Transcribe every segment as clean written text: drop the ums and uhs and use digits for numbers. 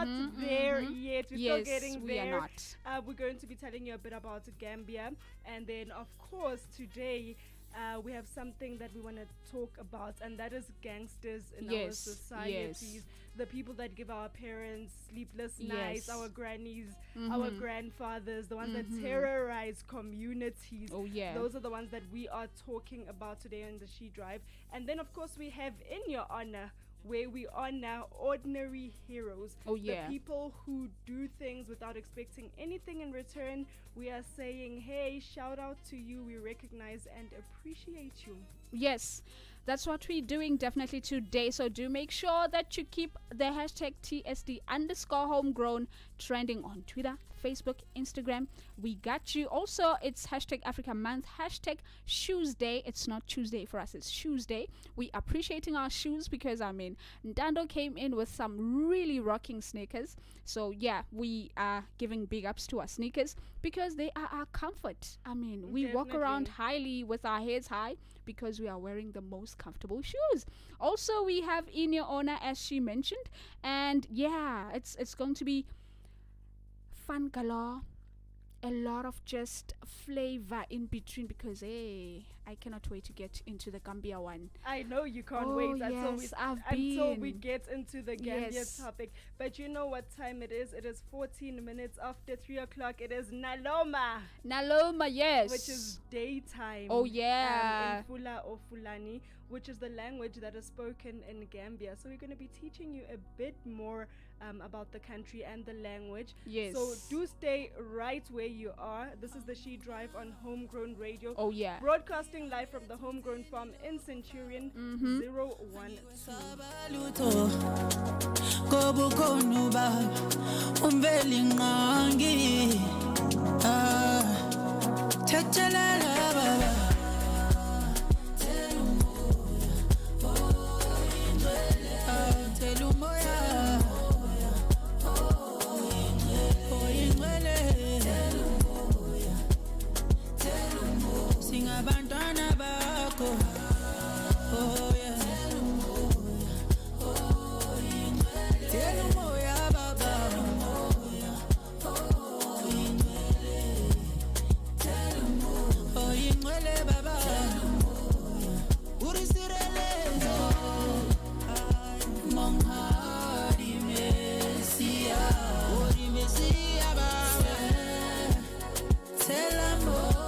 not there yet. We're still getting we there. are not. We're going to be telling you a bit about Gambia. And then, of course, today we have something that we want to talk about, and that is gangsters in our societies. The people that give our parents sleepless nights, our grannies, our grandfathers, the ones that terrorize communities. Oh, yeah. Those are the ones that we are talking about today on the She Drive. And then, of course, we have In Your Honor, where we honor ordinary heroes. Oh, yeah. The people who do things without expecting anything in return. We are saying, hey, shout out to you. We recognize and appreciate you. Yes, that's what we're doing definitely today. So do make sure that you keep the hashtag TSD_homegrown trending on Twitter, Facebook, Instagram. We got you. Also, it's hashtag Africa Month, hashtag Shoes Day. It's not Tuesday for us, it's Shoes Day. We appreciating our shoes because, I mean, Ndando came in with some really rocking sneakers. So yeah, we are giving big ups to our sneakers because they are our comfort. I mean, we walk around highly with our heads high because we are wearing the most comfortable shoes. Also, we have In Your Honor, as she mentioned, and yeah, it's going to be fun galore. A lot of just flavor in between because hey, I cannot wait to get into the Gambia one. I know you can't wait until we get into the Gambia topic. But you know what time it is? It is 14 minutes after 3 o'clock. It is Naloma. Naloma, yes. Which is daytime. Oh, yeah. In Fula or Fulani, which is the language that is spoken in Gambia. So we're going to be teaching you a bit more about the country and the language. Yes. So do stay right where you are. This is the She Drive on Homegrown Radio. Oh, yeah. Broadcasting live from the Homegrown Farm in Centurion 012. Abantwana bakho, oh yeah. Tell umoya baba, oh ingwele baba, urisirelezo, monghadi Mesia, ori Mesia baba, tell umoya.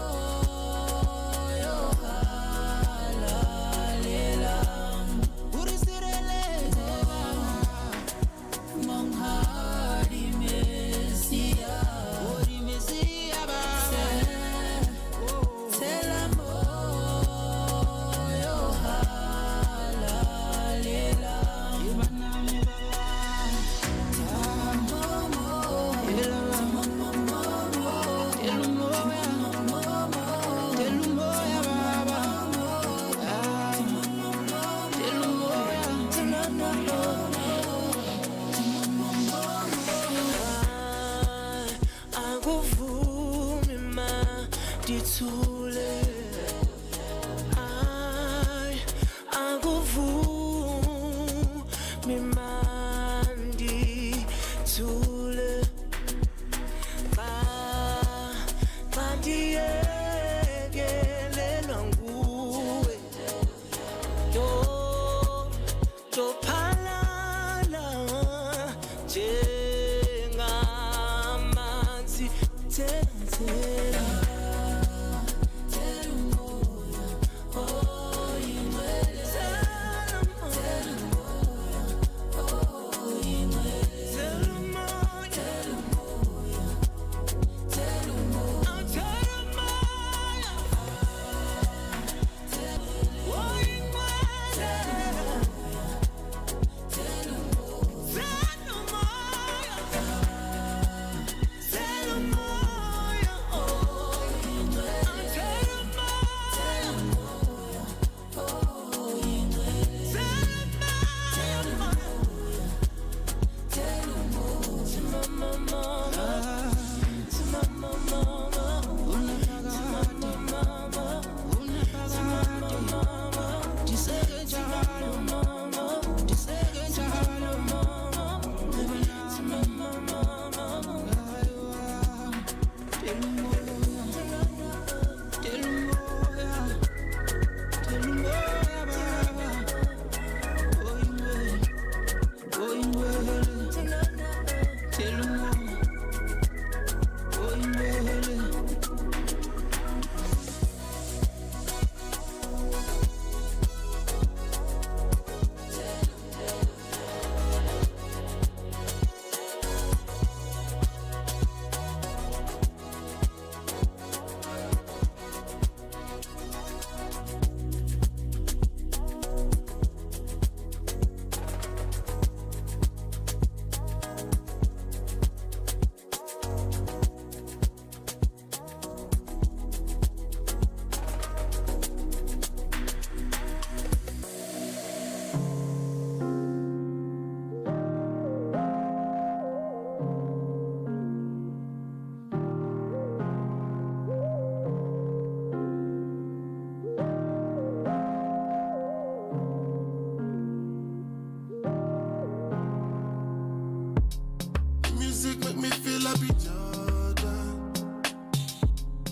make me feel happy, Jordan.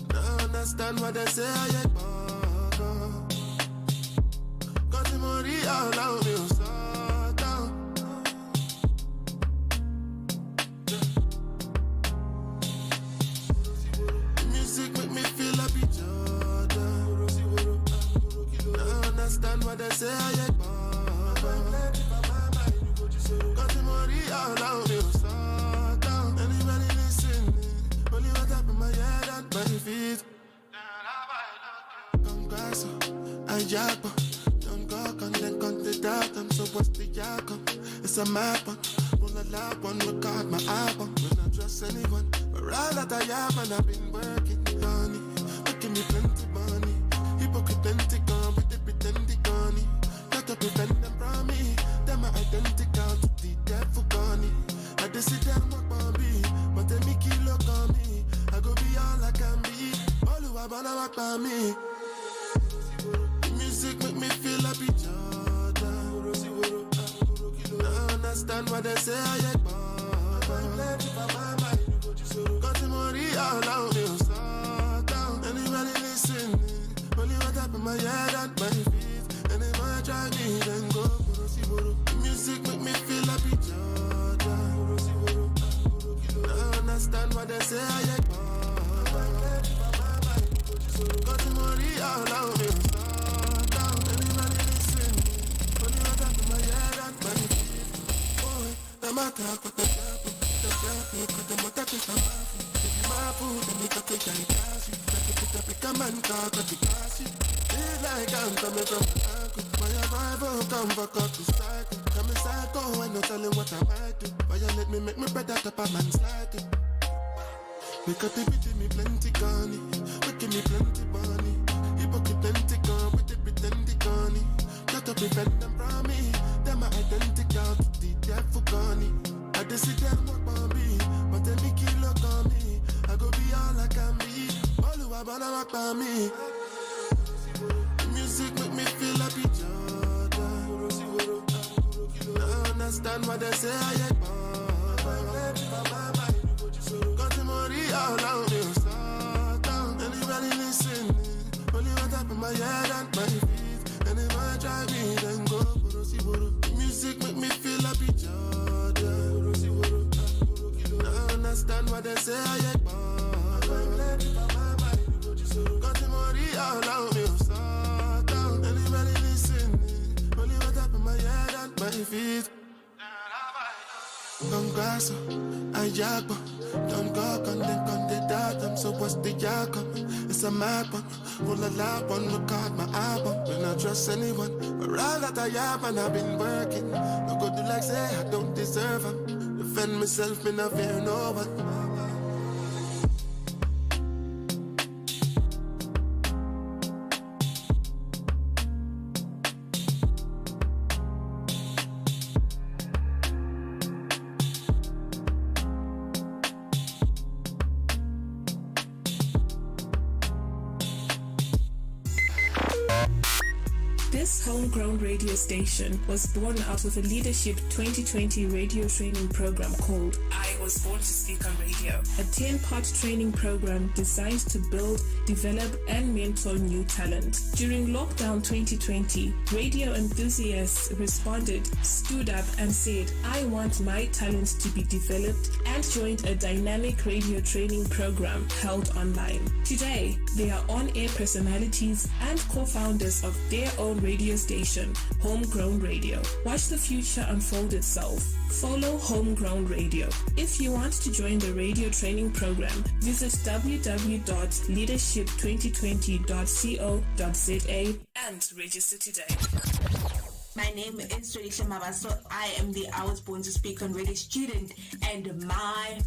Now understand what they say, I ain't bother. Got the money all out, me start down. The music make me feel happy, Jordan. Now understand what they say, I ain't bother. Got the money all out, me start down. Anybody listening? Only what up in my head and my feet. Come grass, I yap. Don't go, and then come the dark. I'm so what's the yak? It's a map. Pull a lap on, record my album. When I trust anyone, but all that I have, and I've been working on it. Making me plenty money. Hypocrite plenty gone, but they pretend they gone. Got to prevent them from me. Them my identical to the devil gone. I just sit down with Bobby, but they make you look on me. I go be all I can be. All who I wanna walk by me. The music make me feel happy, Jordan. I understand what they say, I ain't bother. Got the money all out, me start down. Anybody listening? Only what up in my head and my feet. And if I try me, then go. The music make me feel happy, Jordan. I understand what they say, I ain't bother. Got the money all out, me start down. Anybody listen? Only what up in my head and my feet. Boy, no matter what the trouble, cause the matter is a mouthful. If you my food, then you can take any cash. Pick a man, talk at the cash. Feel like I'm coming from the angle. My arrival, come back up to cycle. Come in psycho, I no telling what I might do. Violate me, make me better, top a man sliding. Make up the bitch, me plenty gunny. Making me plenty money. Hypocrite plenty gun, with the pretend they gunny. Got to prevent them from me. Them my identical to the devil gunny. I just sit down with Bobby, but they make you look on me. I go be all I can be. All who I wanna walk by me. The music make me feel happy, Jordan. I understand what they say, I ain't bother. Got the money all out, me start down. Anybody listening? Only what up in my head and my feet. And if I try me, then go. The music make me feel happy, Jordan. I understand what they say, I ain't bother. Got the money all out, me start down. Anybody listening? Only what up in my head and my feet. Come grass, I yak. Don't go, come the dark. I'm so what's the yak? It's a mad one. Roll a lap on, record my album. When I trust anyone, but all that I have, and I've been working. No go do like say I don't deserve them. Defend myself, me not fear no one. This homegrown radio station was born out of a Leadership 2020 radio training program called I Was Born to Speak on Radio, a 10-part training program designed to build, develop, and mentor new talent. During lockdown 2020, radio enthusiasts responded, stood up, and said, I want my talent to be developed, and joined a dynamic radio training program held online. Today, they are on-air personalities and co-founders of their own radio station, Homegrown Radio. Watch the future unfold itself. Follow Homegrown Radio. If you want to join the radio training program, visit www.leadership2020.co.za and register today. My name is Radisha Mabaso. I am the I Was Born to Speak on Radio student, and my.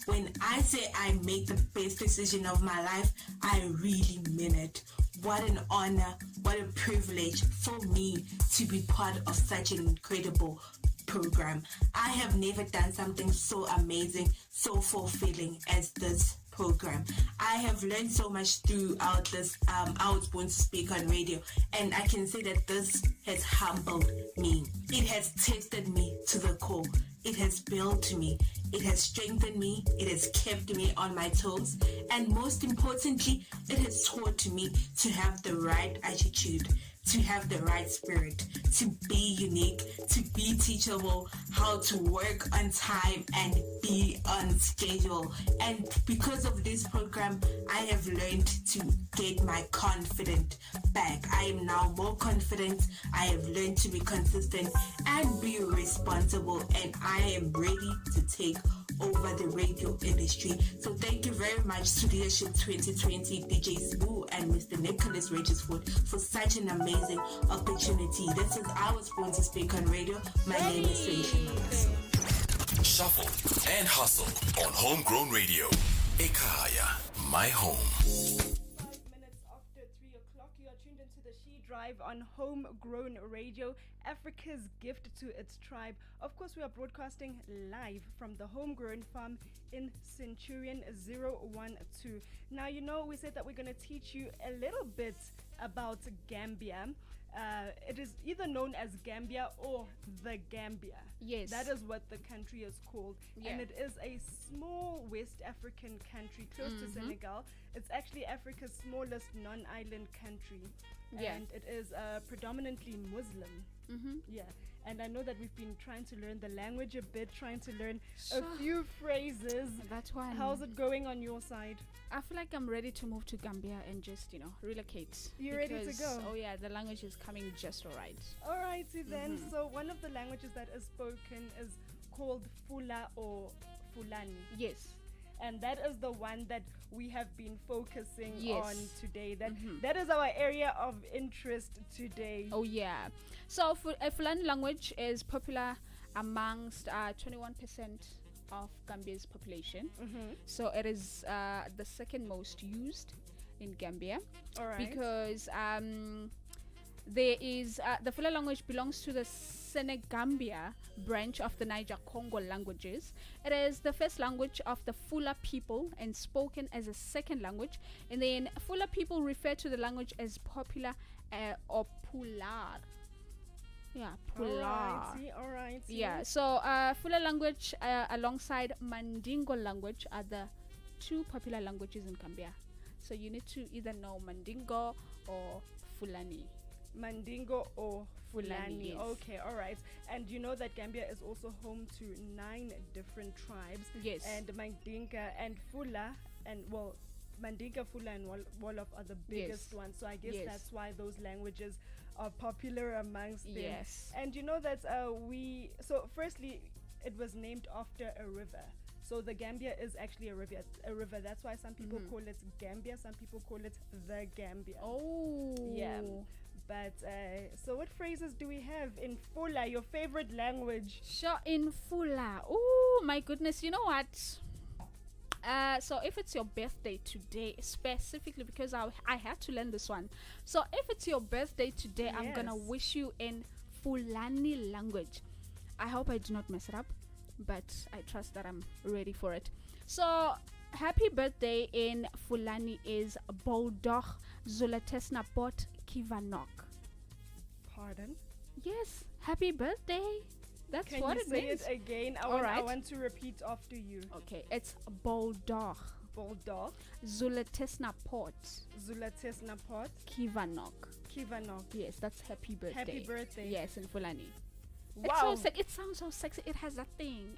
When I say I make the best decision of my life, I really mean it. What an honor, what a privilege for me to be part of such an incredible program. I have never done something so amazing, so fulfilling as this program. I have learned so much throughout this I Was Born to Speak on Radio, and I can say that this has humbled me. It has tested me to the core. It has built me. It has strengthened me, it has kept me on my toes, and most importantly, it has taught me to have the right attitude, to have the right spirit, to be unique, to be teachable, how to work on time and be on schedule. And because of this program, I have learned to get my confidence back. I am now more confident. I have learned to be consistent and be responsible, and I am ready to take over the radio industry. So thank you very much to Leadership 2020, DJ Spoo and Mr. Nicholas Regisford for such an amazing opportunity. This is our sponsor speak on radio. My name is Rachel. Shuffle and hustle on Homegrown Radio. Ekaya, my home. 5 minutes after 3 o'clock, you are tuned into the She Drive on Homegrown Radio, Africa's gift to its tribe. Of course, we are broadcasting live from the Homegrown Farm in Centurion 012. Now, you know, we said that we're going to teach you a little bit about Gambia. It is either known as Gambia or the Gambia. Yes. That is what the country is called. Yeah. And it is a small West African country close to Senegal. It's actually Africa's smallest non-island country. Yeah. And it is predominantly Muslim. Yeah. And I know that we've been trying to learn the language a bit, trying to learn a few phrases. That's why. How's it going on your side? I feel like I'm ready to move to Gambia and just, relocate. You ready to go? Oh yeah, the language is coming just alright. Alrighty then. So one of the languages that is spoken is called Fula or Fulani. Yes. And that is the one that we have been focusing Yes. on today. That is our area of interest today. Oh yeah. So Fulani language is popular amongst 21% of Gambia's population. So it is the second most used in Gambia. All right. Because there is the Fula language belongs to the Senegambia branch of the Niger-Congo languages. It is the first language of the Fula people and spoken as a second language. And then Fula people refer to the language as popular or pular. Yeah, pular. Alrighty. Yeah, so Fula language alongside Mandingo language are the two popular languages in Gambia. So you need to either know Mandingo or Fulani. Mandingo or Fulani. Yes. Okay, all right. And you know that Gambia is also home to 9 different tribes. Yes. And Mandinka and Fula, and well, Mandinka, Fula, and Wolof are the biggest ones. So I guess Yes. that's why those languages are popular amongst them. Yes. And you know that so firstly, it was named after a river. So the Gambia is actually a river. That's why some people call it Gambia, some people call it the Gambia. Oh. Yeah. But so what phrases do we have in Fula, your favorite language? Sure, in Fula. Oh my goodness, you know what? So if it's your birthday today, specifically because I had to learn this one. So if it's your birthday today, I'm gonna Yes. wish you in Fulani language. I hope I do not mess it up, but I trust that I'm ready for it. So happy birthday in Fulani is Boldoch Zulatesna Pot Kivanok. Pardon? Yes, happy birthday. That's Can what you it say means. it again? I Alright. want to repeat after you. Okay, it's Boldoch Bulldog, Zulatesna Pot Zulatesna Pot, Kivanok. Kivanok. Yes, that's happy birthday. Happy birthday. Yes, in Fulani. Wow. It's so it sounds so sexy. It has that thing.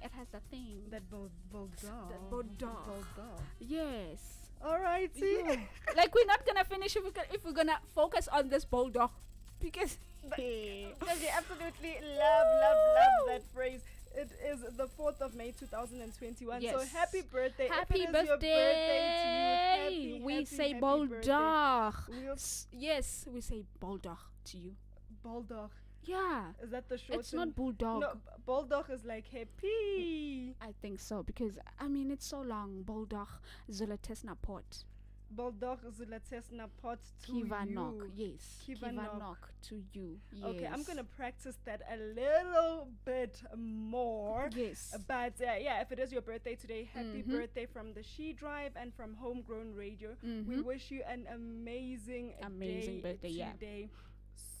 That bulldog. That bulldog. Bulldog. Yes. Alrighty. Yeah. Like we're not gonna finish if we're gonna focus on this bulldog because Because you absolutely love that phrase. It is the 4th of May 2021. Yes. So happy birthday. If happy it is your birthday to you, we happy, say happy bulldog. birthday. We'll Yes, we say bulldog to you. bulldog. Yeah. Is that the short? It's not bulldog. No, bulldog is like happy. I think so because I mean it's so long. Bulldog Zulatesna Pot. Bulldog Zulatesna Pot to Kivanok. you. Yes. Kivanok. to you. Yes. Okay, I'm gonna practice that a little bit more. Yes. But yeah, if it is your birthday today, happy birthday from the She Drive and from Homegrown Radio. We wish you an amazing Amazing day birthday, yeah. today.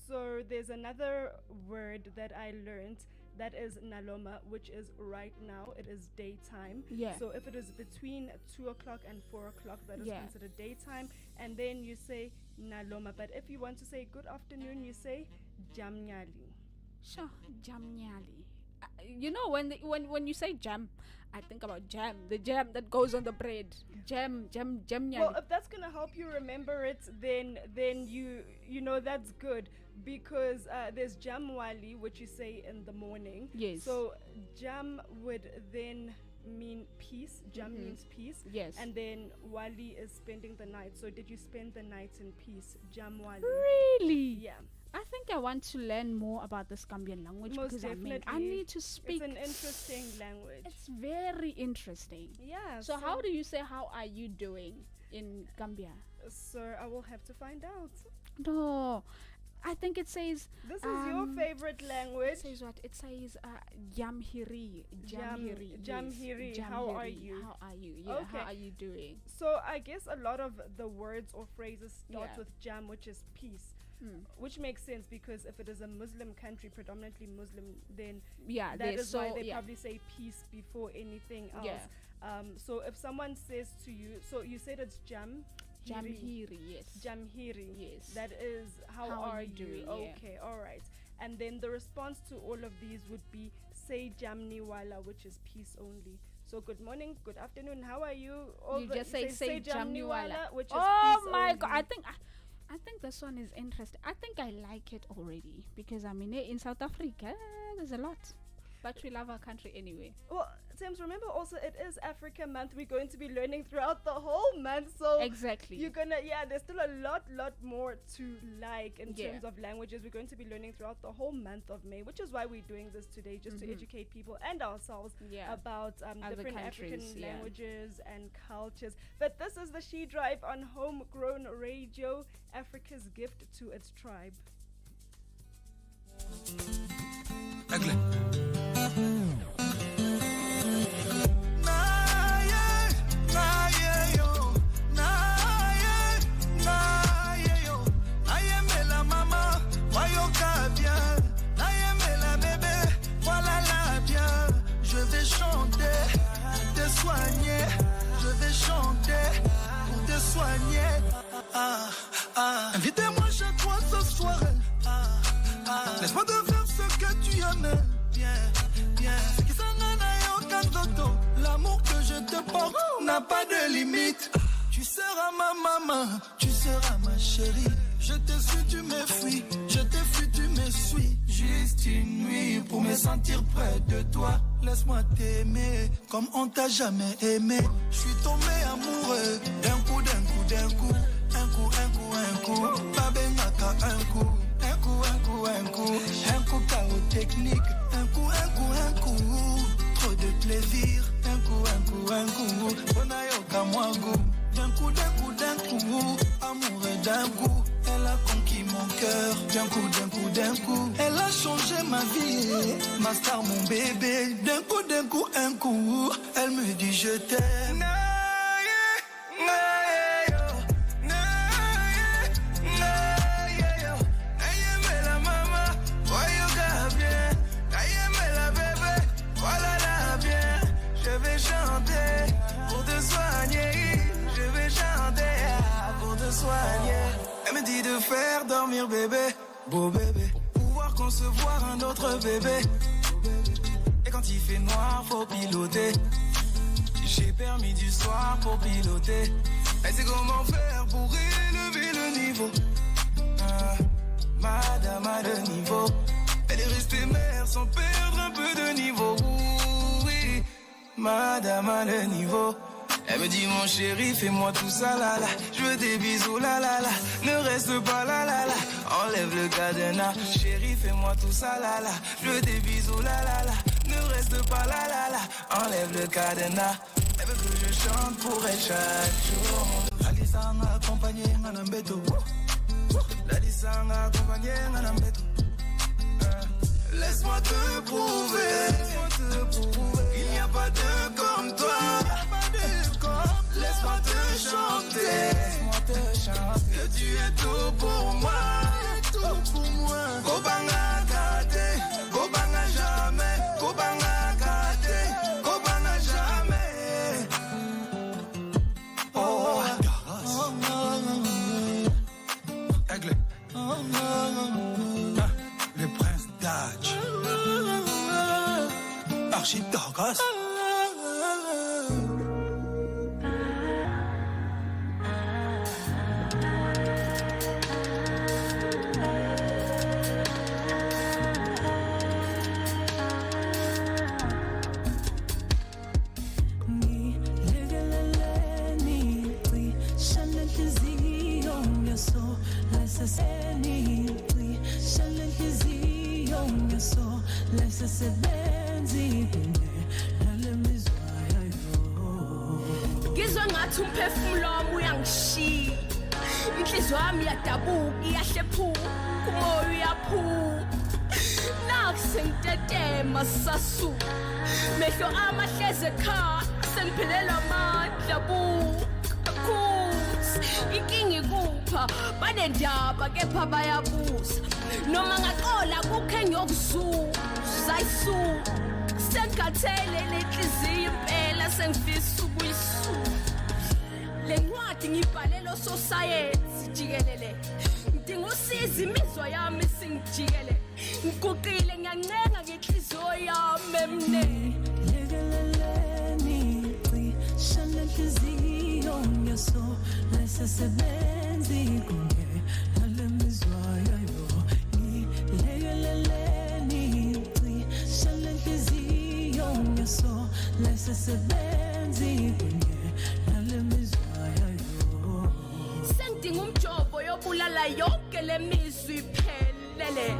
So there's another word that I learned that is Naloma, which is right now. It is daytime. Yeah. So if it is between 2 o'clock and 4 o'clock, that is considered daytime. And then you say Naloma. But if you want to say good afternoon, you say Jamnyali. Sure, Jamnyali. You know, when you say jam, I think about jam, the jam that goes on the bread. Jam. Well, if that's gonna help you remember it, then you know that's good, because there's jamwali, which you say in the morning. Yes. So jam would then mean peace. Jam means peace. Yes. And then wali is spending the night. So did you spend the night in peace? Jamwali. Really? Yeah. I think I want to learn more about this Gambian language. Most because definitely. I need to speak. It's an interesting language. It's very interesting. Yeah. So how do you say how are you doing in Gambia? Sir, I will have to find out. No, I think it says. This is your favorite language. It says what? It says Jamhiri. Jamhiri. How are you? How are you? Yeah. Okay. How are you doing? So I guess a lot of the words or phrases start Yeah. with jam, which is peace. Which makes sense, because if it is a Muslim country, predominantly Muslim, then Yeah, that is why they yeah. probably say peace before anything else. Yeah. So if someone says to you, so you said it's Jamhiri, yes. Jamhiri. Yes. That is how are you doing? Okay, all right. And then the response to all of these would be say Jamniwala, which is peace only. So good morning, good afternoon, how are you? You just say Jamniwala, which is oh peace my only. God! I think this one is interesting. I think I like it already, because I mean, in South Africa, there's a lot, but we love our country anyway. Well, Thames, remember also it is Africa Month. We're going to be learning throughout the whole month. So Exactly. you're gonna, there's still a lot more to like in terms of languages. We're going to be learning throughout the whole month of May, which is why we're doing this today, just to educate people and ourselves about different African languages and cultures. But this is the She Drive on Homegrown Radio, Africa's gift to its tribe. Invitez-moi chez toi ce soir. Laisse-moi te faire ce que tu aimes. Bien. Ce qui s'en a aucun dodo. L'amour que je te porte n'a pas de limite. Tu seras ma maman, tu seras ma chérie. Je te suis, tu me fuis. Je te fuis, tu me suis. Juste une nuit pour me sentir près de toi. Laisse-moi t'aimer comme on t'a jamais aimé. Je suis tombé amoureux d'un coup. Babengaka un coup chaos technique, un coup, trop de plaisir, un coup, bonayoka moi goût, d'un coup, amoureux d'un coup, elle a conquis mon cœur, d'un coup, elle a changé ma vie, ma star, mon bébé, d'un coup, elle me dit je t'aime. Elle me dit de faire dormir bébé, beau bébé, pour pouvoir concevoir un autre bébé. Et quand il fait noir, faut piloter. J'ai permis du soir pour piloter. Elle sait comment faire pour élever le niveau. Madame a le niveau. Elle est restée mère sans perdre un peu de niveau. Oui, madame a le niveau. Elle me dit mon chéri, fais-moi tout ça là là. Je veux des bisous là là là. Ne reste pas là là là. Enlève le cadenas. Chéri, fais-moi tout ça là là. Je veux des bisous là là là. Ne reste pas là là là. Enlève le cadenas. Elle veut que je chante pour elle chaque jour. La lisanga accompagnée Manambeto. La lisanga accompagnée Manambeto. Laisse-moi te prouver. Il n'y a pas de comme toi. Laisse-moi te chanter. Que tu es tout pour moi. Kobanga kate, kobanga jamais. sisebenzi kunye nale mizwa yayo. Ngizwa ngathi umphefumulo wami uyangishiya. Inhliziyo yami yadabuka iyahlephuka, umoya uyaphuka. Nakusengitetema sasu. Mehlo amahleze ekhaya, sengiphelelwa amandla bukhutsi. Inkinga ikupha, banendaba kepha bayabuza. Noma ngaqola kukho engiyokuzuza ayisuka. Sengikhathele lenhliziyo impela sengifisa ukuyisuka. Le ncwadi ngibhalelo sosayensi jikelele. Ngidinga usizo imizwa yami singijikele. Ngiguqile ngiyancenga ngenhliziyo yami emnene. Lekeleleni cisha lenhliziyo ngeso lesisebenzi kunye nale mizwa yayo. Lekeleleni cisha lenhliziyo ngeso lesisebenzi kunye nale mizwa yayo. Sengidinga umjovo yobulala yonke le mizwa iphelele.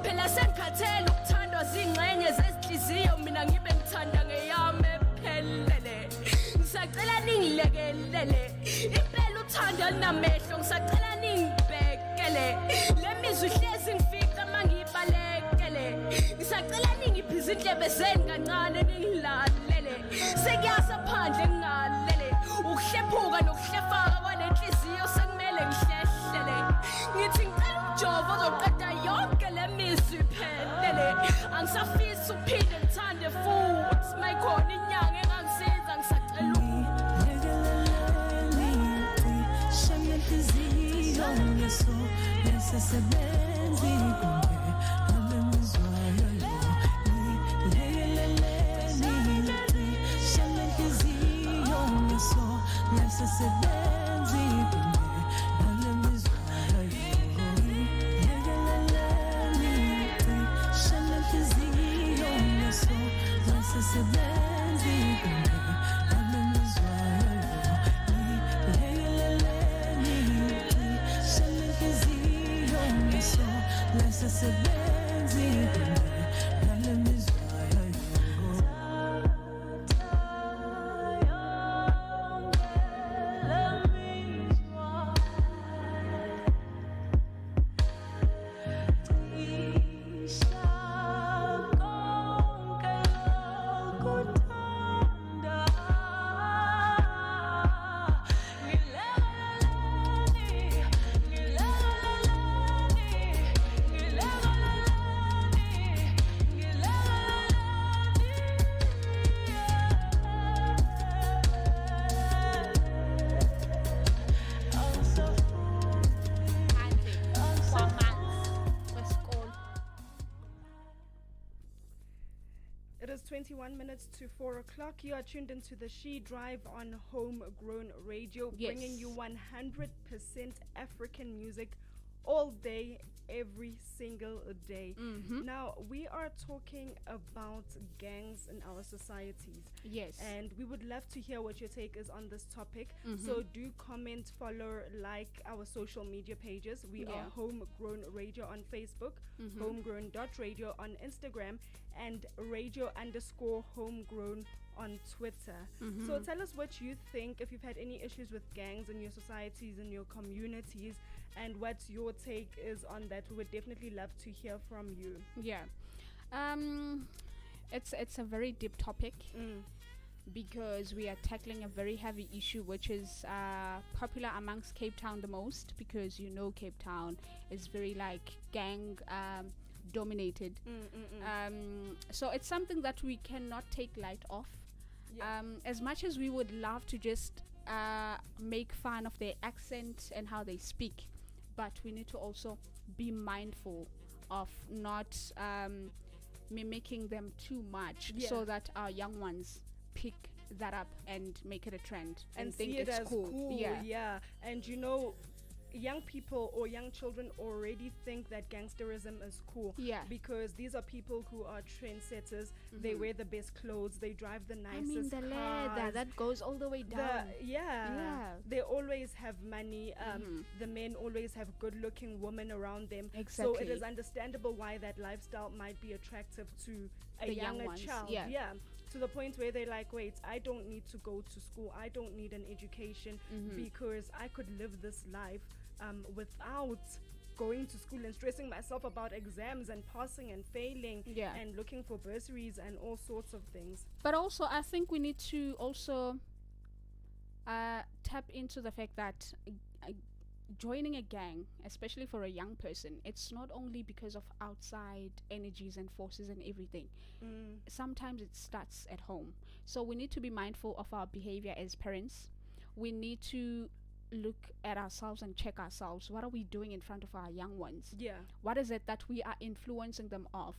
Phela sengikhathele ukuthandwa zingxenye zezinhliziyo mina ngibe ngithanda ngeyami ephelele. Ngisacela ningilekelele. Impela uthando linamehlo ngisacela ningibhekele. Le mizwa ihlezi ngifica mangibalekele. Ngisacela ningiphize indlebe zenu kancane ningilalele. Sekuyaza phandle ngingalele. Ukuhlephuka nokuhlefaka kwanenhliziyo sekumele ngihlehlele. Ngithi ngicela umjovo ozoqeda yonke le mizwa iphelele. Angisafisi ukuphinde ngithande futhi mayikhona inyanga engangisiza ngisacela Yeso lesisebenzi kunye nale mizwa yayo. Lekeleleni cisha lenhliziyo ngeso lesisebenzi kunye nale mizwa yayo. Lekeleleni cisha lenhliziyo ngeso lesisebenzi kunye nale mizwa yayo. Lekeleleni lesisebenzi kunye nale mizwa yayo. It is 21 minutes to 4 o'clock. You are tuned into the She Drive on Homegrown Radio, bringing you 100% African music all day, every single day. Now, we are talking about gangs in our societies. Yes. And we would love to hear what your take is on this topic. So do comment, follow, like our social media pages. We are Homegrown Radio on Facebook, homegrown.radio on Instagram, and radio_homegrown on Twitter. So tell us what you think, if you've had any issues with gangs in your societies, in your communities, and what your take is on that. We would definitely love to hear from you. Yeah. It's a very deep topic because we are tackling a very heavy issue which is popular amongst Cape Town the most, because you know Cape Town is very like gang dominated. So it's something that we cannot take light off. As much as we would love to just make fun of their accent and how they speak, but we need to also be mindful of not mimicking them too much, so that our young ones pick that up and make it a trend and think see it it's as cool. Yeah. And you know, young people or young children already think that gangsterism is cool. Yeah. Because these are people who are trendsetters. They wear the best clothes. They drive the nicest the cars. leather that goes all the way down. They always have money. The men always have good-looking women around them. Exactly. So it is understandable why that lifestyle might be attractive to a The young younger ones, child. yeah. To the point where they're like, wait, I don't need to go to school. I don't need an education because I could live this life without going to school and stressing myself about exams and passing and failing and looking for bursaries and all sorts of things. But also, I think we need to also tap into the fact that joining a gang, especially for a young person, it's not only because of outside energies and forces and everything. Sometimes it starts at home. So we need to be mindful of our behavior as parents. We need to look at ourselves and check ourselves. What are we doing in front of our young ones? What is it that we are influencing them of?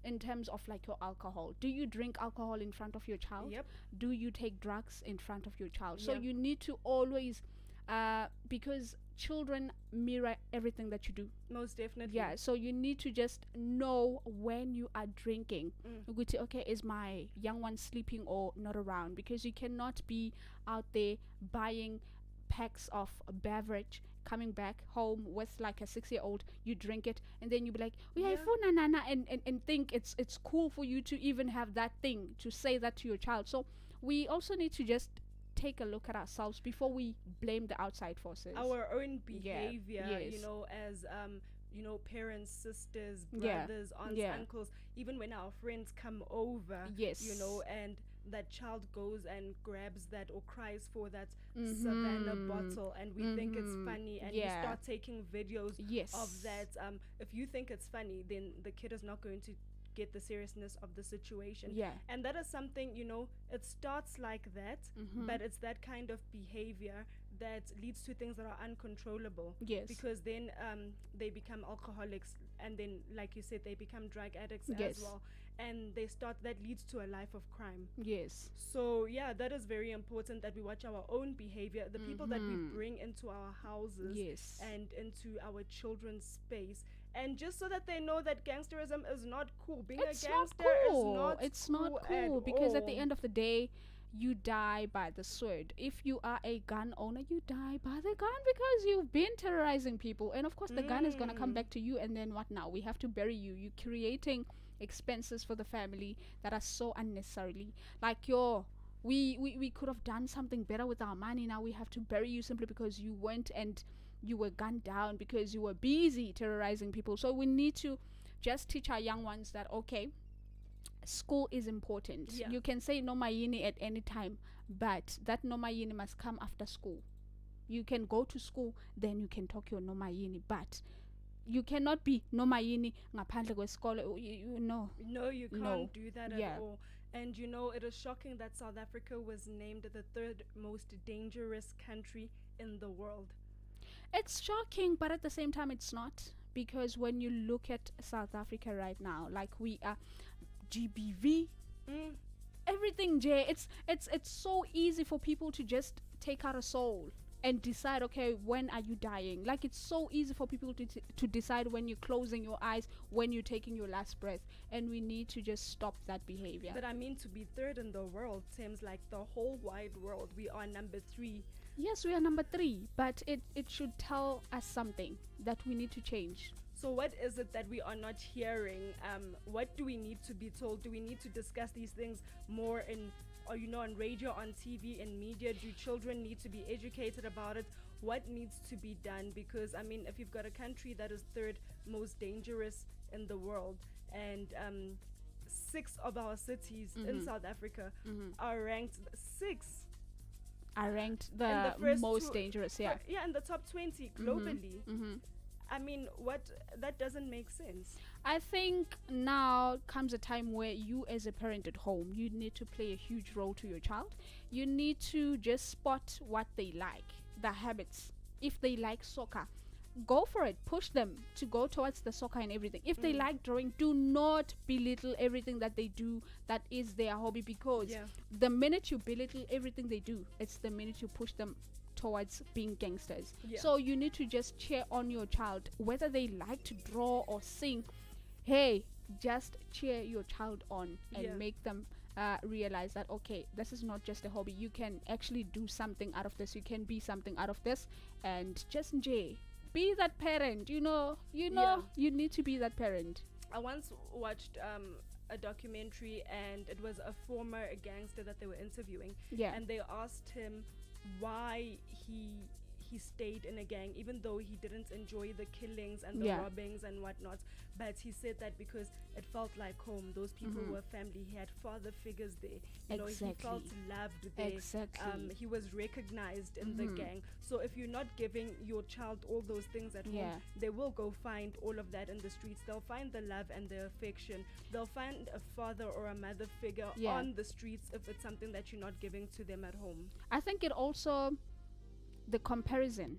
In terms of like your alcohol, do you drink alcohol in front of your child? Do you take drugs in front of your child? So you need to always because children mirror everything that you do. Most definitely. So you need to just know when you are drinking. Okay, is my young one sleeping or not around? Because you cannot be out there buying packs of beverage, coming back home with like a 6-year-old, you drink it, and then you be like, and think it's cool for you to even have that thing to say that to your child. So we also need to just take a look at ourselves before we blame the outside forces. Our own behavior, as parents, sisters, brothers, aunts, uncles, even when our friends come over, and that child goes and grabs that or cries for that Savannah bottle, and we think it's funny, and you start taking videos of that. If you think it's funny, then the kid is not going to get the seriousness of the situation. And that is something, it starts like that, but it's that kind of behavior that leads to things that are uncontrollable. Because then they become alcoholics, and then, like you said, they become drug addicts as well, and that leads to a life of crime. So that is very important that we watch our own behavior, the people that we bring into our houses and into our children's space, and just so that they know that gangsterism is not cool. Being a gangster is not cool because at the end of the day, you die by the sword. If you are a gun owner, you die by the gun because you've been terrorizing people, and of course the gun is going to come back to you, and then what now? We have to bury you. You're creating expenses for the family that are so unnecessarily. Like we could have done something better with our money. Now we have to bury you simply because you went and you were gunned down because you were busy terrorizing people. So we need to just teach our young ones that, okay, school is important. You can say no mayini at any time, but that no mayini must come after school. You can go to school, then you can talk your no mayini, but you cannot be no mayini ngaphandle kwesikole. No, you can't do that at all. And it is shocking that South Africa was named the 3rd most dangerous country in the world. It's shocking, but at the same time it's not, because when you look at South Africa right now, like we are GBV, everything, Jay, it's so easy for people to just take out a soul and decide, okay, when are you dying? Like, it's so easy for people to decide when you're closing your eyes, when you're taking your last breath, and we need to just stop that behavior. But I mean, to be 3rd in the world seems like the whole wide world. We are number 3. Yes, we are number 3, but it should tell us something that we need to change. So what is it that we are not hearing? What do we need to be told? Do we need to discuss these things more on radio, on TV, in media? Do children need to be educated about it? What needs to be done? Because, I mean, if you've got a country that is 3rd most dangerous in the world, and 6 of our cities in South Africa are ranked 6. Are ranked the most dangerous, in the top 20 globally. I mean, that doesn't make sense. I think now comes a time where you as a parent at home, you need to play a huge role to your child. You need to just spot what they like, the habits. If they like soccer, go for it. Push them to go towards the soccer and everything. If they like drawing, do not belittle everything that they do that is their hobby, because the minute you belittle everything they do, it's the minute you push them towards being gangsters. Yeah. So you need to just cheer on your child, whether they like to draw or sing. Hey, just cheer your child on and make them realize that, okay, this is not just a hobby. You can actually do something out of this. You can be something out of this, and just be that parent. You need to be that parent. I once watched a documentary, and it was a former gangster that they were interviewing, and they asked him why he stayed in a gang, even though he didn't enjoy the killings and the robbings and whatnot. But he said that because it felt like home. Those people were family. He had father figures there. You know, he felt loved there. Exactly. He was recognized in the gang. So if you're not giving your child all those things at home, they will go find all of that in the streets. They'll find the love and the affection. They'll find a father or a mother figure on the streets if it's something that you're not giving to them at home. I think it also, the comparison.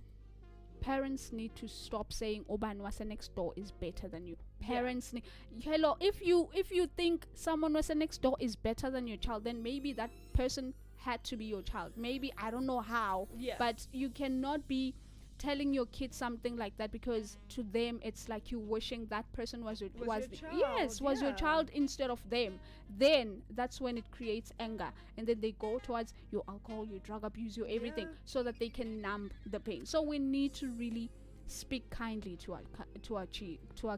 Parents need to stop saying Oban Wasa next door is better than you. Parents need, hello, if you think someone Wasa next door is better than your child, then maybe that person had to be your child. Maybe, I don't know how, but you cannot be telling your kids something like that, because to them it's like you wishing that person was your child instead of them. Then that's when it creates anger, and then they go towards your alcohol, your drug abuse, your everything, so that they can numb the pain. So we need to really speak kindly to our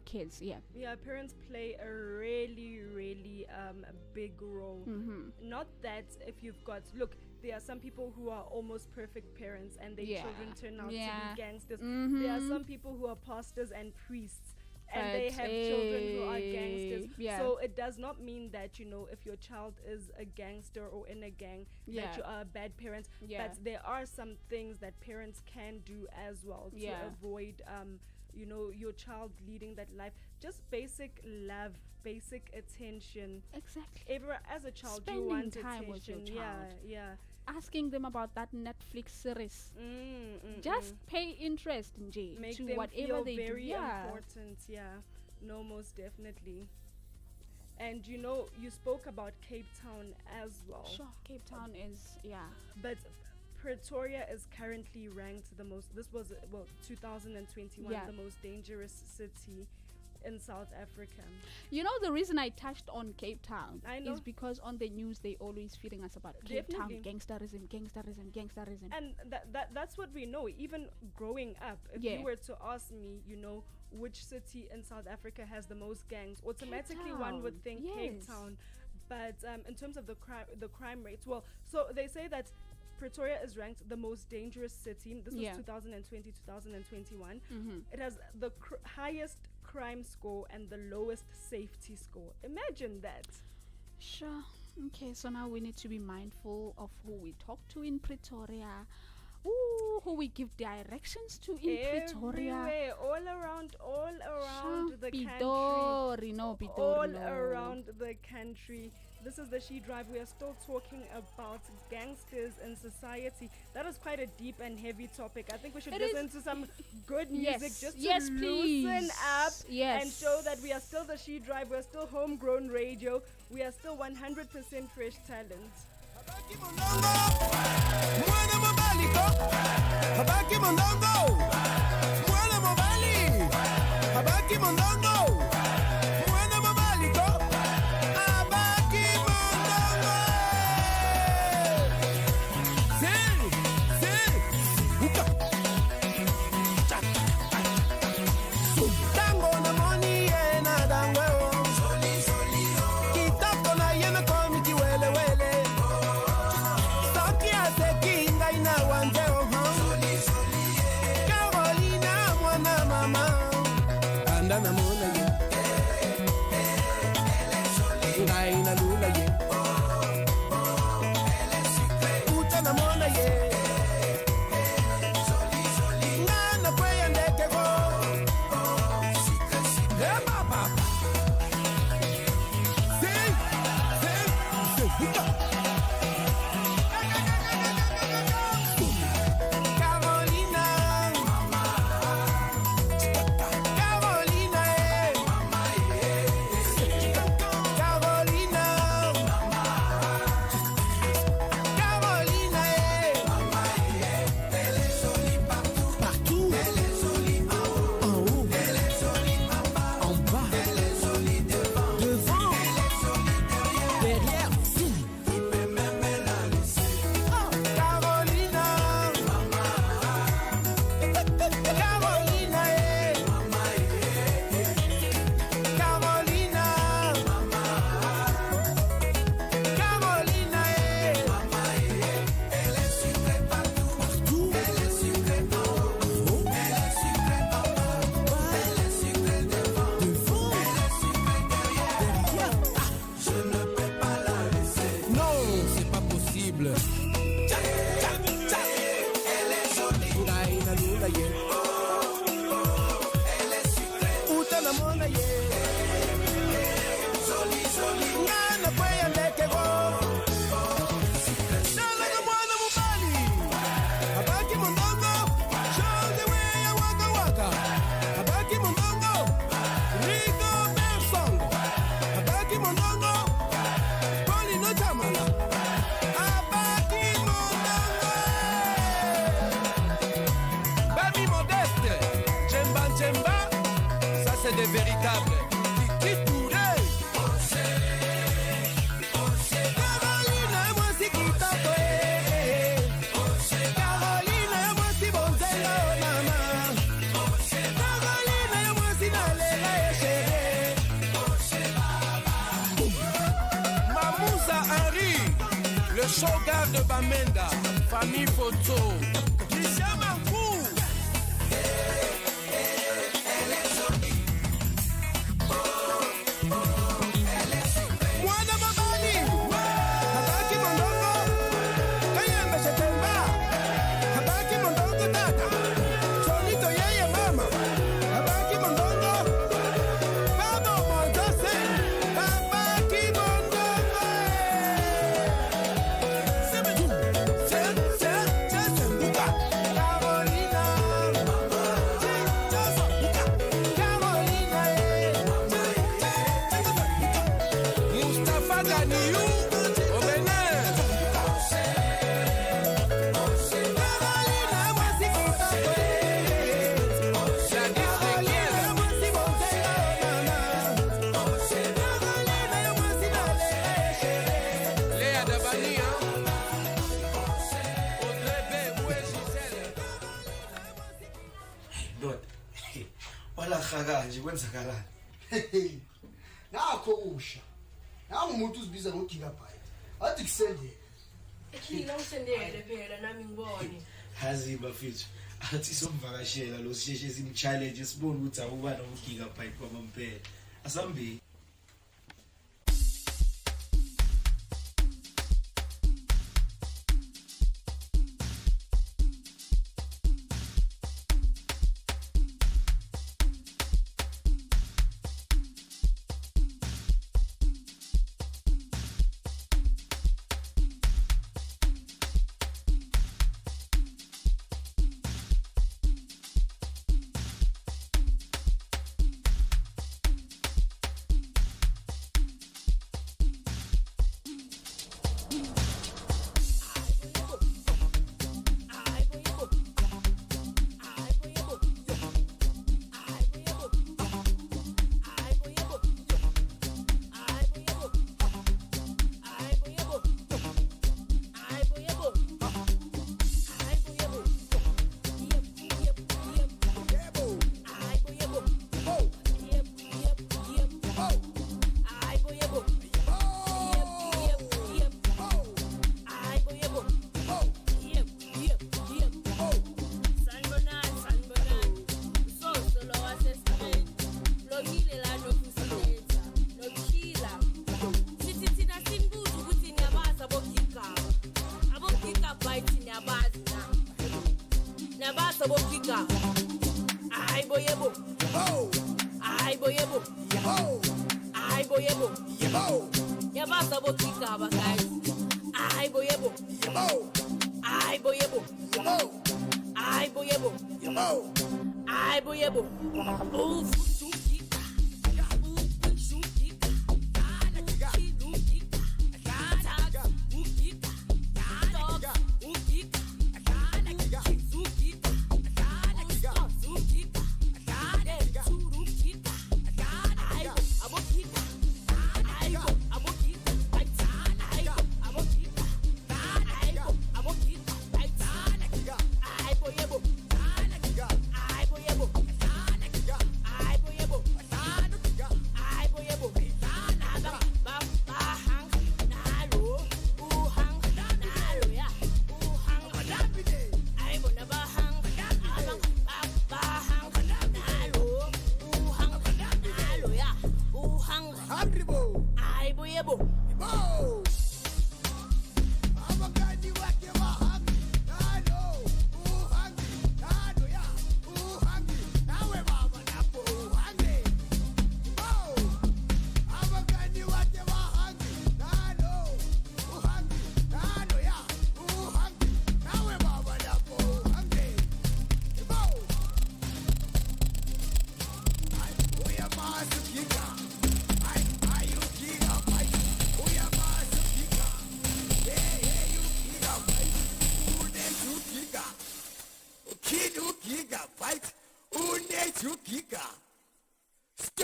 kids. Parents play a really big role. Not that if you've got, look, there are some people who are almost perfect parents and their children turn out to be gangsters. There are some people who are pastors and priests and they have children who are gangsters. So it does not mean that, you know, if your child is a gangster or in a gang, that you are a bad parent. But there are some things that parents can do as well to avoid you know, your child leading that life. Just basic love, basic attention. Exactly. As a child, spending you want time attention. with your child. Asking them about that Netflix series. Just pay interest in make to them whatever feel they very do. Important. No, most definitely. And you know, you spoke about Cape Town as well. Sure, Cape Town is but Pretoria is currently ranked the most, this was 2021, the most dangerous city in South Africa. You know, the reason I touched on Cape Town is because on the news they always feeding us about Cape Town gangsterism. And that's what we know. Even growing up, if you were to ask me, you know, which city in South Africa has the most gangs, automatically one would think Cape Town. But in terms of the crime rates, well, so they say that Pretoria is ranked the most dangerous city. This was 2020, 2021. It has the highest crime score and the lowest safety score. Imagine that. Sure. Okay, so now we need to be mindful of who we talk to in Pretoria. Ooh, who we give directions to in Pretoria. All around the country. Pitori, all around the country. This is the She Drive. We are still talking about gangsters in society. That is quite a deep and heavy topic. I think we should listen to some good music just to loosen up and show that we are still the She Drive. We are still Homegrown Radio. We are still 100% fresh talent. infatigable. C'est des véritables qui tournent. Mamouza Henry, le shogun de Bamenda, famille photo. kanje kwenzakalani nakho usha nawe umuntu uzibiza ngo-gigabyte athi kusendele ekhila usendele phela nami ngibone hazi bafethu athi somvakashela lo sisheshe simchallenge sibone ukuthi akuba no-gigabyte kwamampela asambeni. Yebo.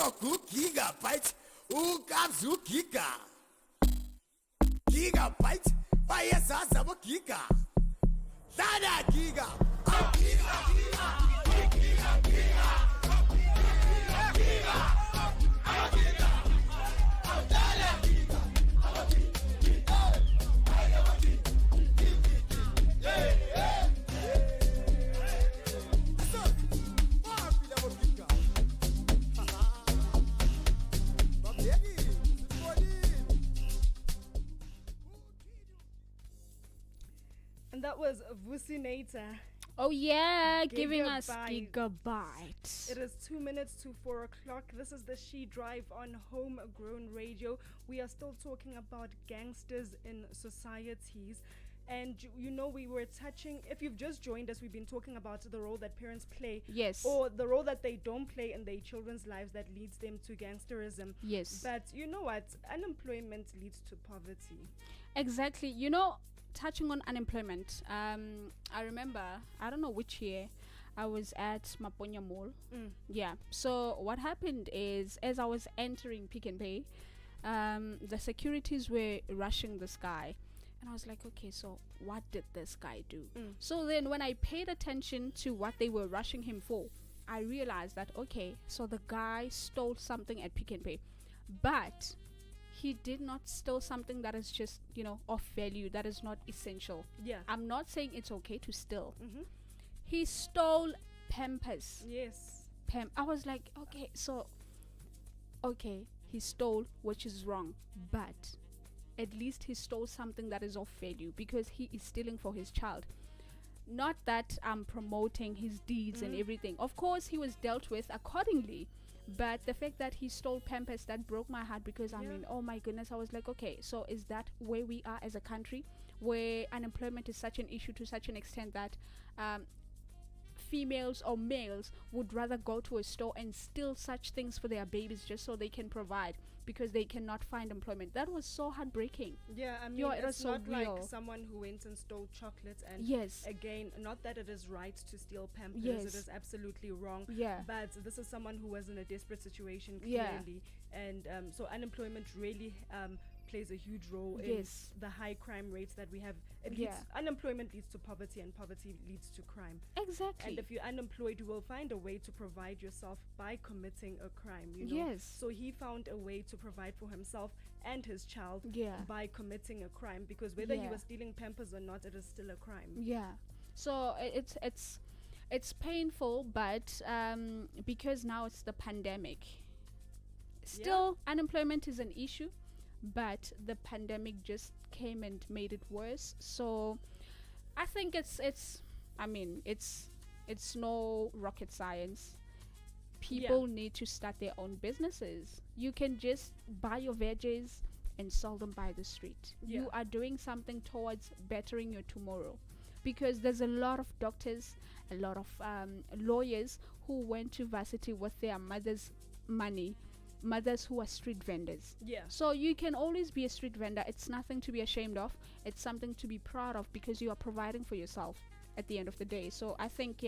Ujoku gigabyte. Ukabzu giga. Gigabyte. Bayesa sabo giga. Dada giga. And that was Vucinator. Oh yeah, giving us gigabytes. It is 2 minutes to 4 o'clock. This is the She Drive on Homegrown Radio. We are still talking about gangsters in societies. And you know, we were touching, if you've just joined us, we've been talking about the role that parents play. Yes. Or the role that they don't play in their children's lives that leads them to gangsterism. Yes. But you know what? Unemployment leads to poverty. Exactly. You know, touching on unemployment, I remember, I don't know which year, I was at Maponya Mall. Yeah. So what happened is, as I was entering Pick and Pay, the securities were rushing this guy. And I was like, okay, so what did this guy do? So then when I paid attention to what they were rushing him for, I realized that, okay, so the guy stole something at Pick and Pay. But he did not steal something that is just, you know, of value, that is not essential. Yeah. I'm not saying it's okay to steal. He stole Pampers. Yes. I was like, okay, so, okay, he stole, which is wrong. But at least he stole something that is of value, because he is stealing for his child. Not that I'm promoting his deeds and everything. Of course, he was dealt with accordingly. But the fact that he stole Pampers, that broke my heart, because I mean, oh my goodness, I was like, okay, so is that where we are as a country, where unemployment is such an issue to such an extent that females or males would rather go to a store and steal such things for their babies just so they can provide, because they cannot find employment? That was so heartbreaking. Yeah, I mean, it was it's so not real. like someone who went and stole chocolates. And Yes. again, not that it is right to steal Pampers. Yes. It is absolutely wrong. Yeah. But this is someone who was in a desperate situation, Yeah. clearly. And so unemployment really plays a huge role Yes. in the high crime rates that we have. It Yeah. leads, unemployment leads to poverty, and poverty leads to crime. Exactly. And if you're unemployed, you will find a way to provide yourself by committing a crime, you know. Yes. So he found a way to provide for himself and his child by committing a crime, because whether he was stealing Pampers or not, it is still a crime. Yeah. So it's painful, but because now it's the pandemic, still unemployment is an issue, but the pandemic just came and made it worse. So I think it's no rocket science. People need to start their own businesses. You can just buy your veggies and sell them by the street. You are doing something towards bettering your tomorrow, because there's a lot of doctors, a lot of lawyers who went to varsity with their mother's money, mothers who are street vendors. So you can always be a street vendor. It's nothing to be ashamed of. It's something to be proud of, because you are providing for yourself at the end of the day. So I think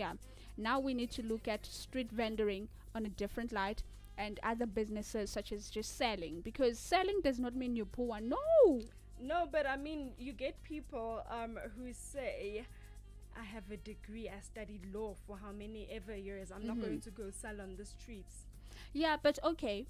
now we need to look at street vendoring on a different light, and other businesses such as just selling, because selling does not mean you're poor. No, but I mean, you get people who say, I have a degree, I studied law for how many ever years, I'm not going to go sell on the streets. Yeah, but okay,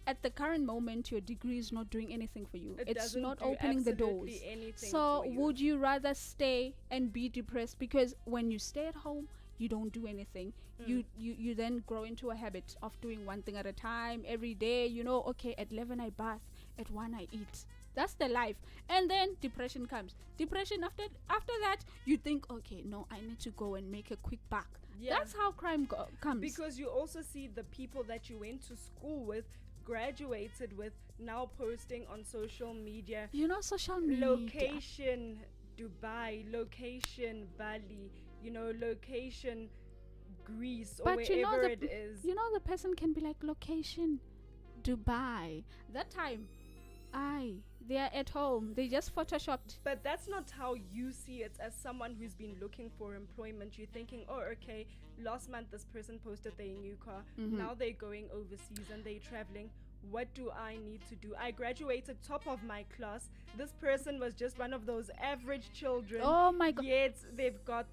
at the current moment, your degree is not doing anything for you. It's not opening the doors. So would you rather stay and be depressed? Because when you stay at home, you don't do anything. You then grow into a habit of doing one thing at a time every day. You know, okay, at 11 I bath, at 1 I eat. That's the life. And then depression comes. Depression after that, you think, okay, no, I need to go and make a quick buck. That's how crime comes. Because you also see the people that you went to school with, graduated with, now posting on social media. You know, social media. Location Dubai, location Bali, you know, location Greece, or wherever it is. You know, the person can be like, location Dubai. That time, They are at home. They just photoshopped. But that's not how you see it as someone who's been looking for employment. You're thinking, oh, okay, last month this person posted their new car. Now they're going overseas and they're traveling. What do I need to do? I graduated top of my class. This person was just one of those average children. Oh my God. Yet they've got,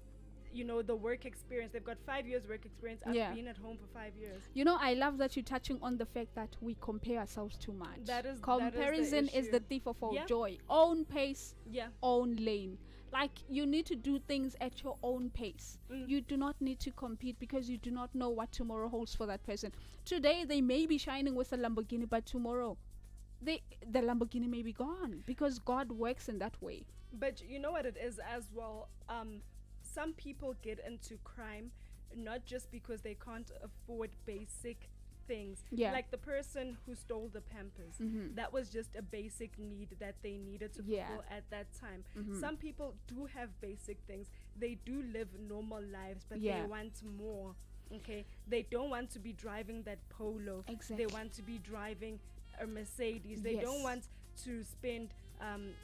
the work experience. They've got 5 years work experience. I've been at home for 5 years. I love that you're touching on the fact that we compare ourselves too much. Comparison is the thief of all joy. Own pace, own lane. Like, you need to do things at your own pace. You do not need to compete because you do not know what tomorrow holds for that person. Today, they may be shining with a Lamborghini, but tomorrow, the Lamborghini may be gone because God works in that way. But you know what it is as well? Some people get into crime not just because they can't afford basic things. Like the person who stole the Pampers. That was just a basic need that they needed to fulfill at that time. Some people do have basic things. They do live normal lives, but they want more. Okay, they don't want to be driving that Polo. They want to be driving a Mercedes. They don't want to spend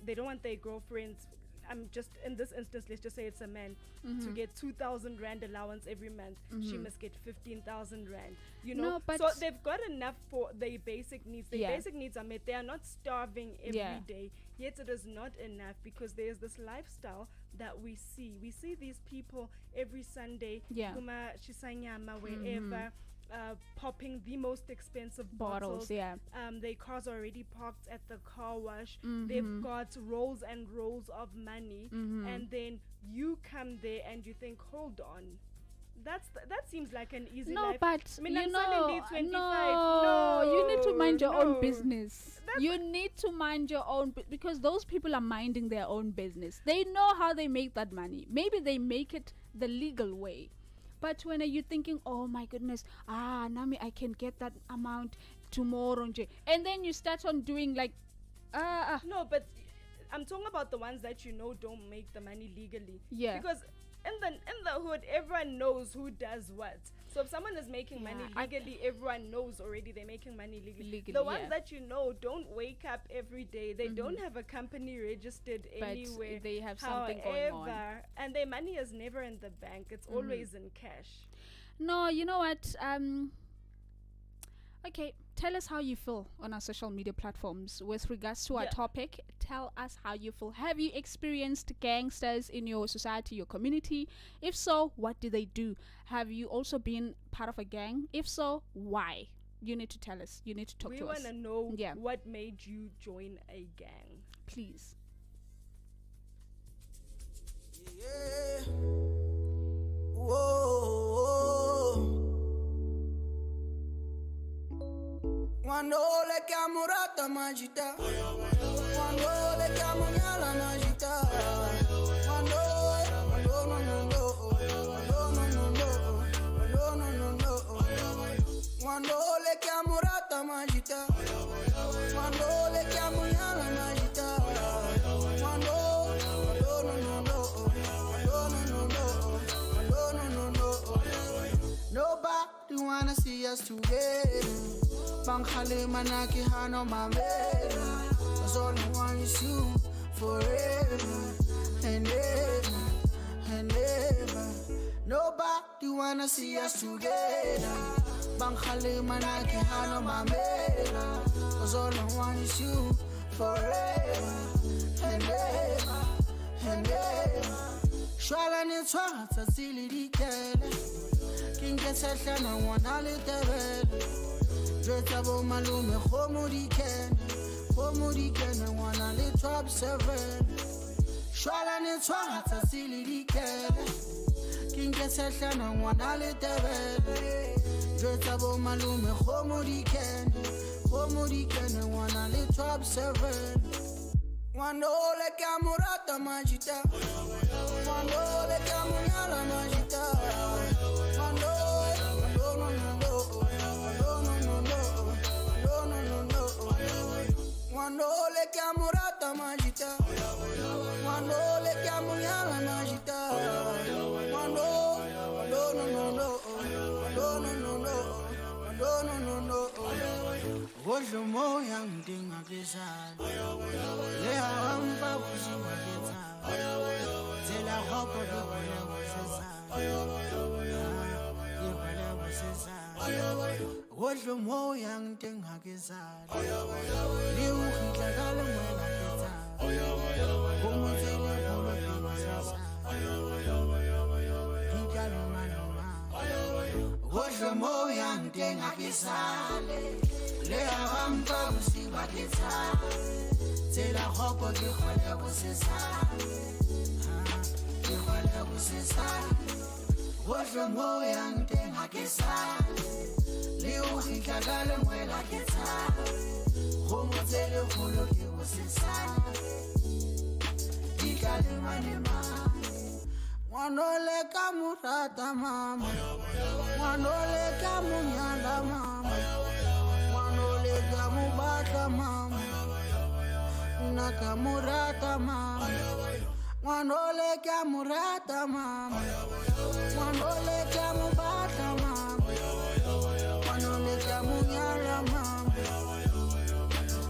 they don't want their girlfriends, I'm just in this instance, let's just say it's a man, to get 2,000 rand allowance every month. She must get 15,000 rand. No, but so they've got enough for their basic needs. Their basic needs are met. They are not starving every day. Yet it is not enough because there's this lifestyle that we see. We see these people every Sunday, Kuma Chisanyama, wherever. Popping the most expensive bottles. Their cars are already parked at the car wash. They've got rolls and rolls of money, and then you come there and you think, hold on, that seems like an easy life. But you need to mind your own business. You need to mind your own because those people are minding their own business. They know how they make that money. Maybe they make it the legal way. But when are you thinking, oh my goodness, Nami, I can get that amount tomorrow, and then you start on doing like, No, but I'm talking about the ones that don't make the money legally. Because in the hood, everyone knows who does what. So if someone is making money legally, everyone knows already they're making money legally. The ones that don't wake up every day. They don't have a company registered anywhere. They have something going on. And their money is never in the bank. It's always in cash. No, you know what? Okay, tell us how you feel on our social media platforms with regards to our topic. Tell us how you feel. Have you experienced gangsters in your society, your community? If so, what do they do? Have you also been part of a gang? If so, why? You need to tell us. You need to talk to us. We want to know what made you join a gang. Please. Yeah. Whoa. Quando le chiamo rata magita, quando le chiamo nyala magita, quando quando le chiamo rata magita, quando le chiamo nyala magita, quando nobody wanna see us together. Bankhale manaki hano mamela. Cause all I want is you forever and ever and ever. Nobody wanna see us together. Bankhale manaki hano mamela. Cause all I want is you forever and ever and ever. Shwala ni twata zili dikele. Kinge sehlana wana litebele. Dreta bo malume khomo dikene wana le top 7. Shwala ni twata zili dikele. Kinge sehlana wana litebele. Dreta bo malume khomo dikene wana le top 7. Quando le chiamo rata magita, quando le chiamo nyala magita, quando le chiamo rata magita, quando le chiamo nyala magita, quando no. Hoje o moyang ting akisal le hamba busumaketsa tsela hopo ke bole bosesa ke bole bosesa hodlo mo yang ting akisal le u khitla ka le mwela ketsa go mo tsela bolo ke bosesa ke lo manoma hodlo mo yang ting akisal le hamba busumaketsa tsela hopo ke bole bosesa ke bole bosesa hodlo mo yang ting akisal le o khitla ka le mwela ketsa go mo tsele bolo ke bosesa ke le manema Wanole kamurata mama, wanole kamunyala mama, wanole kamubata mama, nakamurata mama, wanole kamurata mama, wanole kamubata mama, wanole kamunyala mama,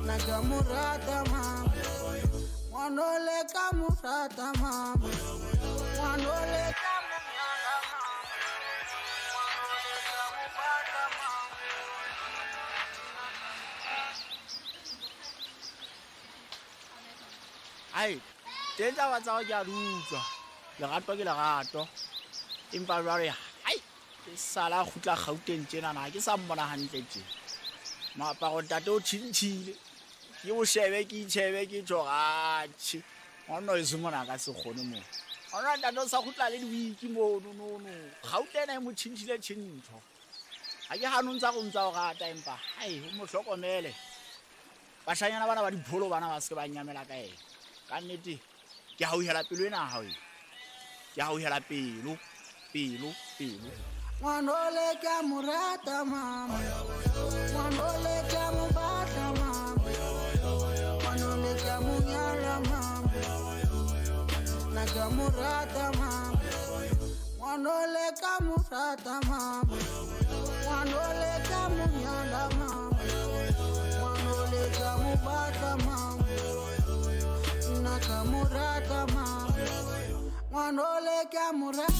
nakamurata mama, wanole kamurata mama. Wanole kamunyala mama, wanole kamubata mama. Ai, tenta wa tsawa ke a rutswa. Lerato ke lerato. Empa jwale ai, ke sala khutla Gauteng tjena na ke sa mmona hantle tje. Moaparo tate o tshintshile. Ke o shebe ke itshebe ke tjogatshi. Ona e sumona ka se kgone mo. Ona tate o sa khutla le diwiki mo no. Gauteng e mo tshintshile tshintho. Ha ke hanontsha go ntsa o rata empa ai o mo hlokomele. Bashanyana bana ba dipholo bana ba se ba nyamela ka ena. Ka nnete ke hauhela pelo ena ha e ke hauhela pelo Wanole kamurata mama, wanole kamubata mama, wanole kamunyala mama, nakamurata mama, wanole kamurata mama, wanole kamunyala mama, wanole kamubata mama, nakamurata mama, wanole kamurata.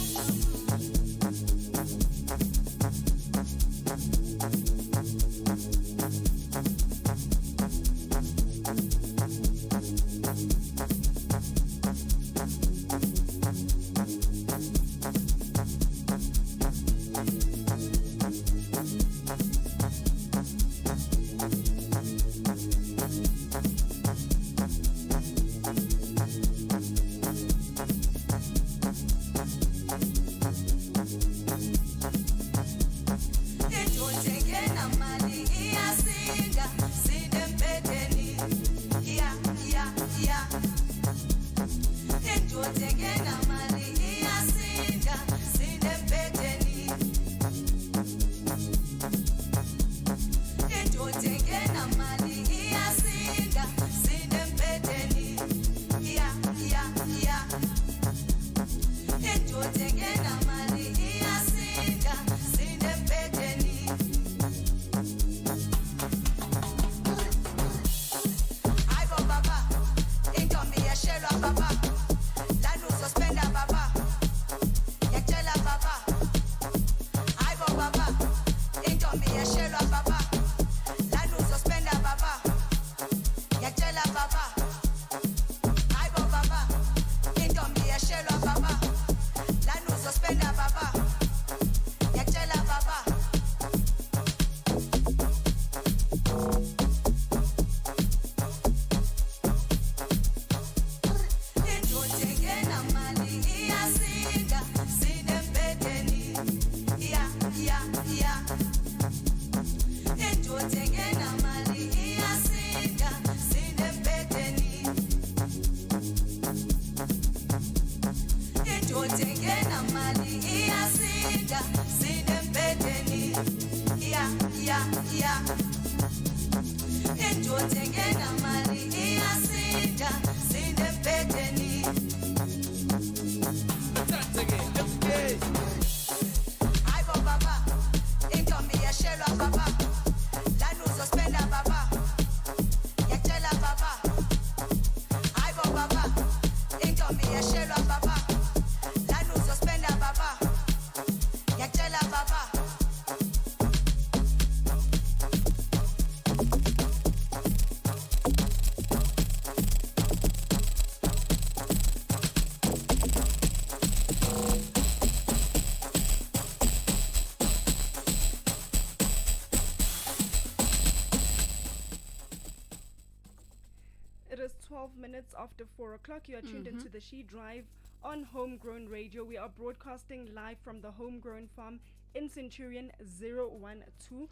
12 minutes after 4 o'clock. You are tuned into the She Drive on Homegrown Radio. We are broadcasting live from the Homegrown Farm in Centurion 012.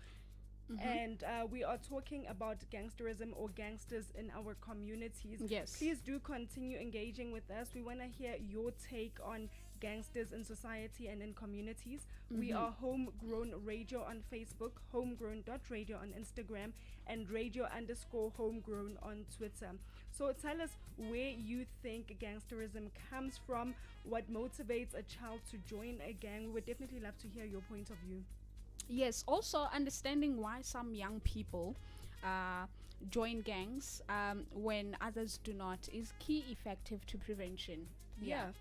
And we are talking about gangsterism or gangsters in our communities. Yes. Please do continue engaging with us. We want to hear your take on gangsters in society and in communities. We are Homegrown Radio on Facebook, homegrown.radio on Instagram, and radio_homegrown on Twitter. So tell us where you think gangsterism comes from, what motivates a child to join a gang. We would definitely love to hear your point of view. Yes, also understanding why some young people join gangs when others do not is key effective to prevention. Yeah.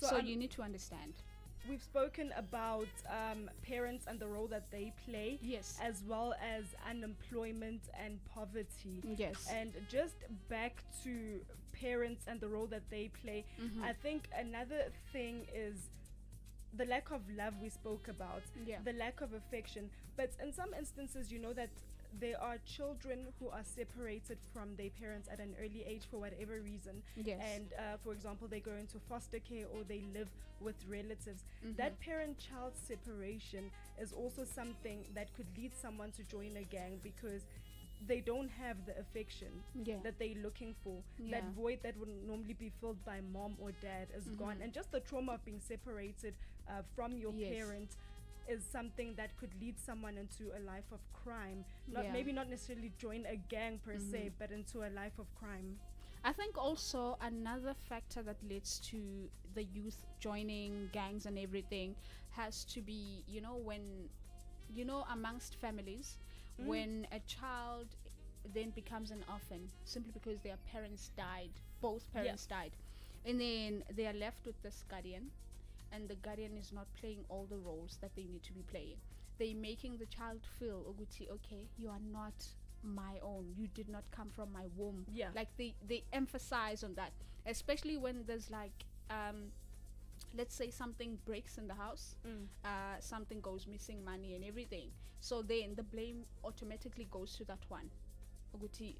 So you need to understand. We've spoken about parents and the role that they play, yes, as well as unemployment and poverty. Yes. And just back to parents and the role that they play, I think another thing is the lack of love we spoke about, the lack of affection. But in some instances, you know that there are children who are separated from their parents at an early age for whatever reason. Yes. And for example, they go into foster care or they live with relatives. That parent-child separation is also something that could lead someone to join a gang because they don't have the affection that they're looking for. That void that would normally be filled by mom or dad is gone. And just the trauma of being separated from your parent is something that could lead someone into a life of crime. Maybe not necessarily join a gang per se, but into a life of crime. I think also another factor that leads to the youth joining gangs and everything has to be, when, amongst families, when a child then becomes an orphan simply because their parents died, both parents died, and then they are left with this guardian, and the guardian is not playing all the roles that they need to be playing. They're making the child feel, Oguti, okay, you are not my own, you did not come from my womb. Like they emphasize on that, especially when there's like let's say something breaks in the house, something goes missing, money and everything, so then the blame automatically goes to that one. Oguti,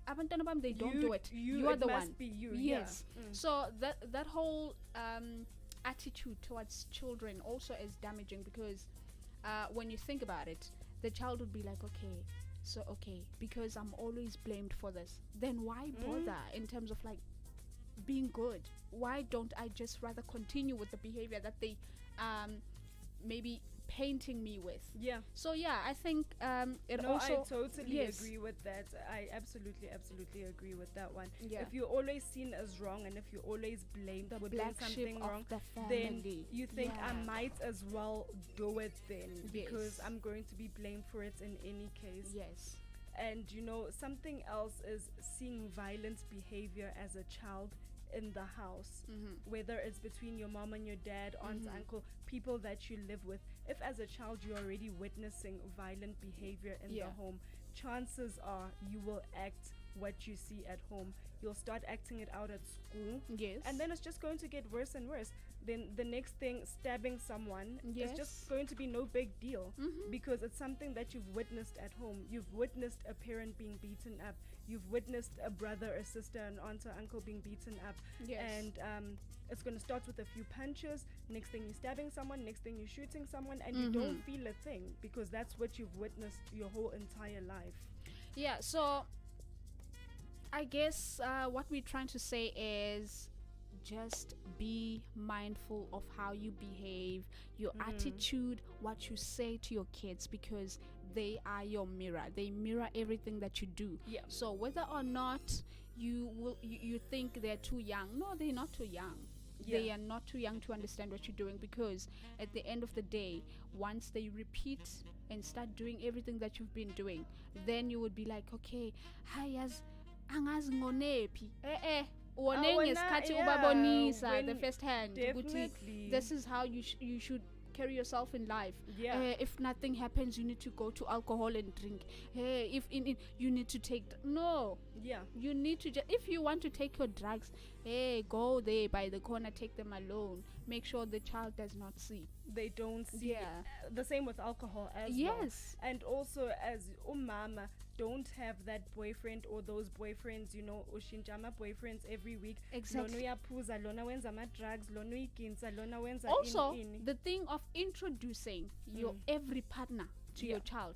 abantwana they don't do it, you are the one. Be you. Yes. So that whole attitude towards children also is damaging, because when you think about it, the child would be like, okay, because I'm always blamed for this, then why bother in terms of like being good? Why don't I just rather continue with the behavior that they maybe painting me with? So I think it also, I totally agree with that. I absolutely agree with that one. If you're always seen as wrong and if you're always blamed for doing something wrong, then you think I might as well do it then, because I'm going to be blamed for it in any case. And something else is seeing violent behavior as a child in the house, whether it's between your mom and your dad, aunt, uncle, people that you live with. If as a child you're already witnessing violent behavior in the home, chances are you will act what you see at home. You'll start acting it out at school, and then it's just going to get worse and worse. Then the next thing, stabbing someone, is just going to be no big deal, because it's something that you've witnessed at home. You've witnessed a parent being beaten up, you've witnessed a brother, a sister, an aunt or uncle being beaten up, and it's going to start with a few punches. Next thing you're stabbing someone, next thing you're shooting someone, and you don't feel a thing, because that's what you've witnessed your whole entire life. So I guess what we're trying to say is just be mindful of how you behave, your attitude, what you say to your kids, because they are your mirror. They mirror everything that you do. So whether or not you think they're too young, no, they're not too young. They are not too young to understand what you're doing, because at the end of the day, once they repeat and start doing everything that you've been doing, then you would be like, okay, hayas angazi ngonepi the first hand, this is how you should carry yourself in life. If nothing happens, you need to go to alcohol and drink. If you need to take you need to if you want to take your drugs, hey, go there by the corner, take them alone. Make sure the child does not see. They don't see. Yeah. The same with alcohol as well. Yes. And also as umama, don't have that boyfriend or those boyfriends, you know, ushinjama boyfriends every week. Exactly. Lona uyapuza, lona wenza ma-drugs, lona uyiginsa, lona wenza Also, ini. the thing of introducing your every partner to your child.